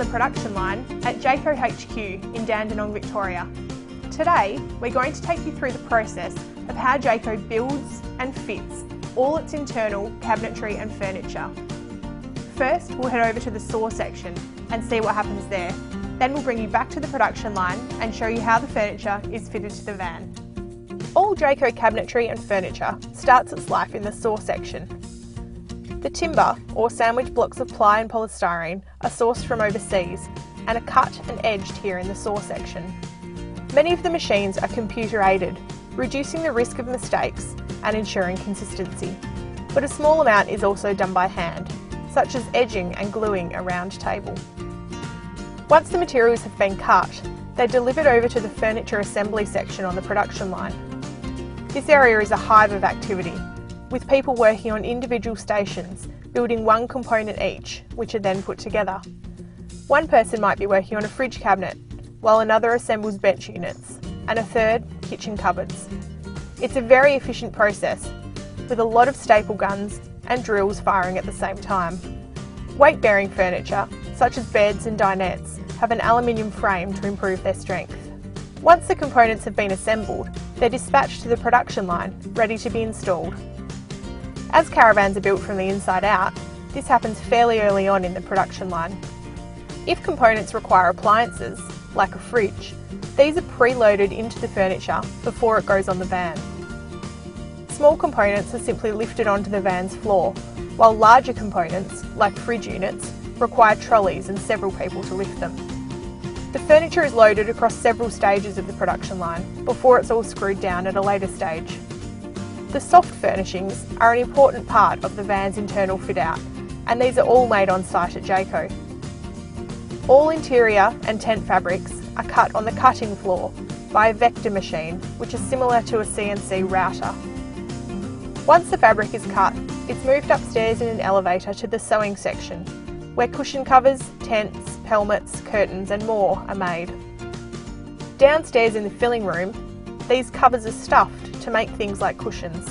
production line at Jayco HQ in Dandenong, Victoria. Today, we're going to take you through the process of how Jayco builds and fits all its internal cabinetry and furniture. First, we'll head over to the saw section and see what happens there. Then we'll bring you back to the production line and show you how the furniture is fitted to the van. All Jayco cabinetry and furniture starts its life in the saw section. The timber, or sandwich blocks of ply and polystyrene, are sourced from overseas and are cut and edged here in the saw section. Many of the machines are computer aided, reducing the risk of mistakes and ensuring consistency. But a small amount is also done by hand, such as edging and gluing a round table. Once the materials have been cut, they're delivered over to the furniture assembly section on the production line. This area is a hive of activity, with people working on individual stations, building one component each, which are then put together. One person might be working on a fridge cabinet, while another assembles bench units, and a third, kitchen cupboards. It's a very efficient process, with a lot of staple guns and drills firing at the same time. Weight-bearing furniture, such as beds and dinettes, have an aluminium frame to improve their strength. Once the components have been assembled, they're dispatched to the production line, ready to be installed. As caravans are built from the inside out, this happens fairly early on in the production line. If components require appliances, like a fridge, these are preloaded into the furniture before it goes on the van. Small components are simply lifted onto the van's floor, while larger components, like fridge units, require trolleys and several people to lift them. The furniture is loaded across several stages of the production line before it's all screwed down at a later stage. The soft furnishings are an important part of the van's internal fit-out, and these are all made on site at Jayco. All interior and tent fabrics are cut on the cutting floor by a vector machine, which is similar to a CNC router. Once the fabric is cut, it's moved upstairs in an elevator to the sewing section, where cushion covers, tents, pelmets, curtains and more are made. Downstairs in the filling room, these covers are stuffed to make things like cushions.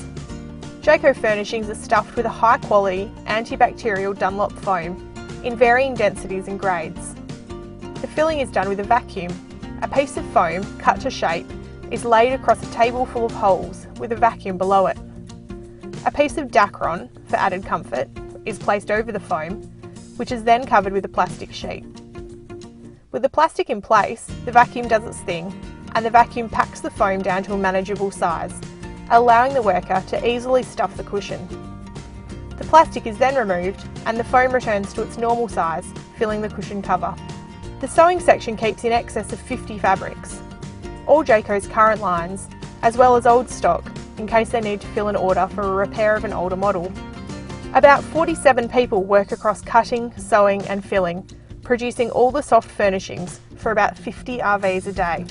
Jayco furnishings are stuffed with a high quality antibacterial Dunlop foam in varying densities and grades. The filling is done with a vacuum. A piece of foam, cut to shape, is laid across a table full of holes with a vacuum below it. A piece of Dacron, for added comfort, is placed over the foam, which is then covered with a plastic sheet. With the plastic in place, the vacuum does its thing, and the vacuum packs the foam down to a manageable size, allowing the worker to easily stuff the cushion. The plastic is then removed and the foam returns to its normal size, filling the cushion cover. The sewing section keeps in excess of 50 fabrics, all Jayco's current lines, as well as old stock, in case they need to fill an order for a repair of an older model. About 47 people work across cutting, sewing and filling, producing all the soft furnishings for about 50 RVs a day.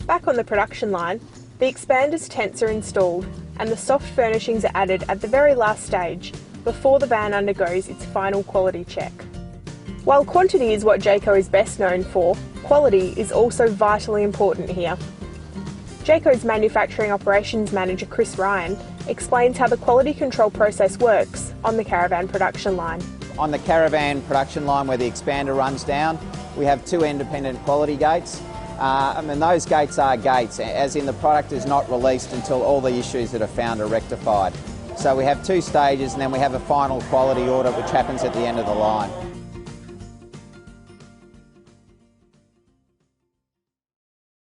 Back on the production line, the expander's tents are installed and the soft furnishings are added at the very last stage before the van undergoes its final quality check. While quantity is what Jayco is best known for, quality is also vitally important here. Jayco's Manufacturing Operations Manager Chris Ryan explains how the quality control process works on the caravan production line. On the caravan production line where the expander runs down, we have two independent quality gates. Those gates are gates, as in the product is not released until all the issues that are found are rectified. So we have two stages and then we have a final quality audit which happens at the end of the line.